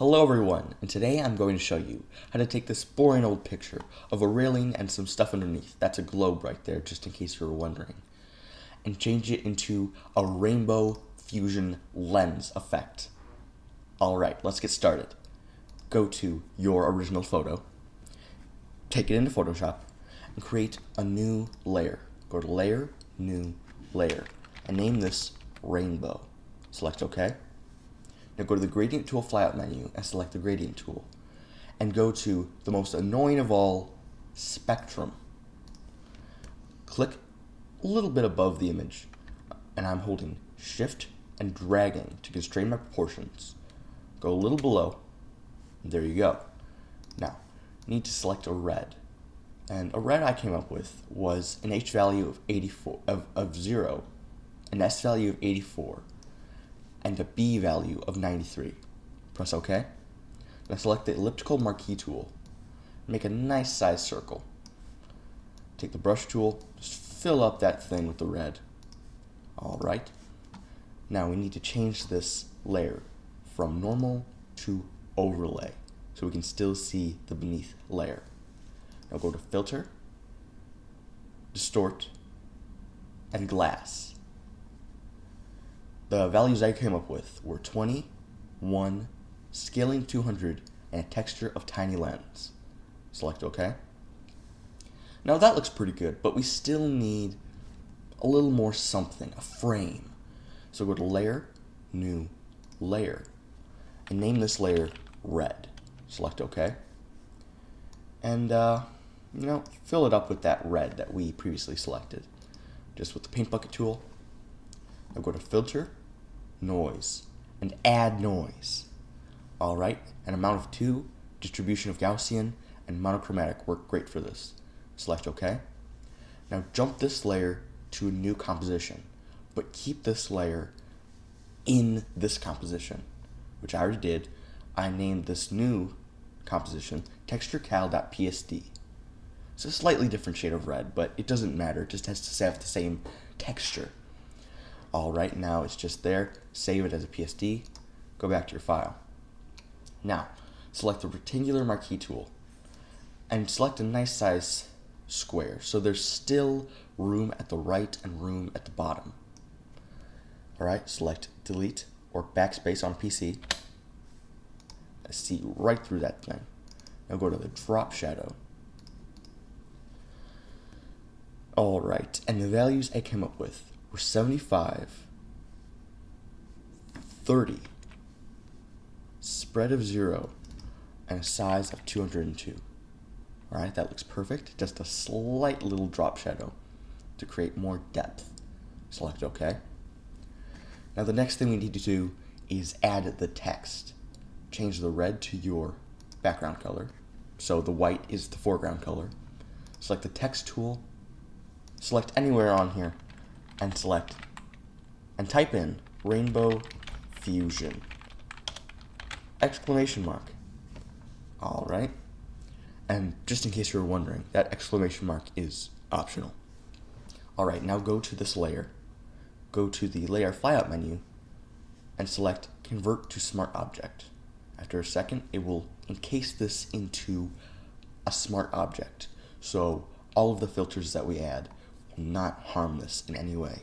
Hello everyone, and today I'm going to show you how to take this boring old picture of a railing and some stuff underneath, that's a globe right there just in case you were wondering, and change it into a rainbow fusion lens effect. Alright, let's get started. Go to your original photo, take it into Photoshop, and create a new layer. Go to Layer, New Layer, and name this Rainbow. Select OK. Now go to the Gradient Tool flyout menu and select the Gradient Tool. And go to the most annoying of all, Spectrum. Click a little bit above the image, and I'm holding Shift and dragging to constrain my proportions. Go a little below, and there you go. Now, you need to select a red. And a red I came up with was an H value of 84 of 0, an S value of 84, and a B value of 93. Press OK. Now select the elliptical marquee tool. Make a nice size circle. Take the brush tool, just fill up that thing with the red. Alright. Now we need to change this layer from normal to overlay so we can still see the beneath layer. Now go to Filter, Distort, and Glass. The values I came up with were 20, 1, scaling 200, and a texture of tiny lens. Select OK. Now that looks pretty good, but we still need a little more something, a frame. So go to Layer, New Layer, and name this layer Red. Select OK. And fill it up with that red that we previously selected, just with the paint bucket tool. Now go to Filter, Noise, and add noise. Alright, an amount of 2, distribution of Gaussian, and monochromatic work great for this. Select OK. Now jump this layer to a new composition, but keep this layer in this composition, which I already did. I named this new composition TextureCal.psd. It's a slightly different shade of red, but it doesn't matter. It just has to have the same texture. Alright, now it's just there. Save it as a PSD. Go back to your file. Now, select the rectangular marquee tool and select a nice size square so there's still room at the right and room at the bottom. Alright, select Delete or Backspace on PC. See right through that thing. Now go to the drop shadow. Alright, and the values I came up with were 75, 30, spread of 0, and a size of 202. Alright, that looks perfect. Just a slight little drop shadow to create more depth. Select OK. Now the next thing we need to do is add the text. Change the red to your background color, so the white is the foreground color. Select the text tool, select anywhere on here, and type in Rainbow Fusion! Exclamation mark. Alright. And just in case you were wondering, that exclamation mark is optional. Alright, now go to this layer, go to the Layer flyout menu, and select Convert to Smart Object. After a second, it will encase this into a smart object. So all of the filters that we add will not harm this in any way.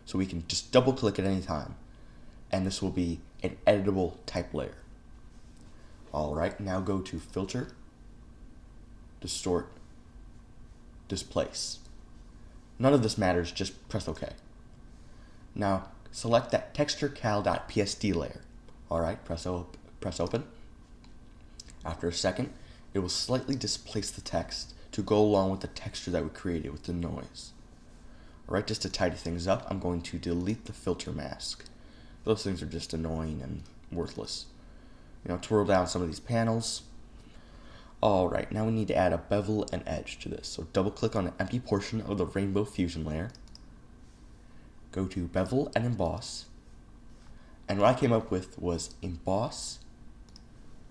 So we can just double click at any time, and this will be an editable type layer. Alright, now go to Filter, Distort, Displace. None of this matters, just press OK. Now select that TextureCal.psd layer. Alright, press open. After a second, it will slightly displace the text to go along with the texture that we created with the noise. Alright, just to tidy things up, I'm going to delete the filter mask. Those things are just annoying and worthless. Twirl down some of these panels. Alright, now we need to add a bevel and edge to this. So double click on an empty portion of the Rainbow Fusion layer. Go to Bevel and Emboss. And what I came up with was Emboss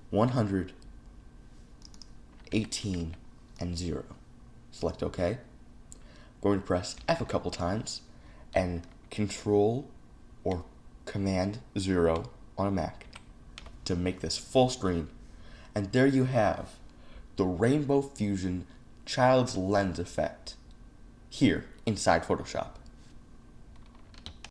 100, 18, and 0. Select OK. I'm going to press F a couple times and Control or Command 0 on a Mac. to make this full screen. And there you have the Rainbow Fusion Child's Lens effect here inside Photoshop.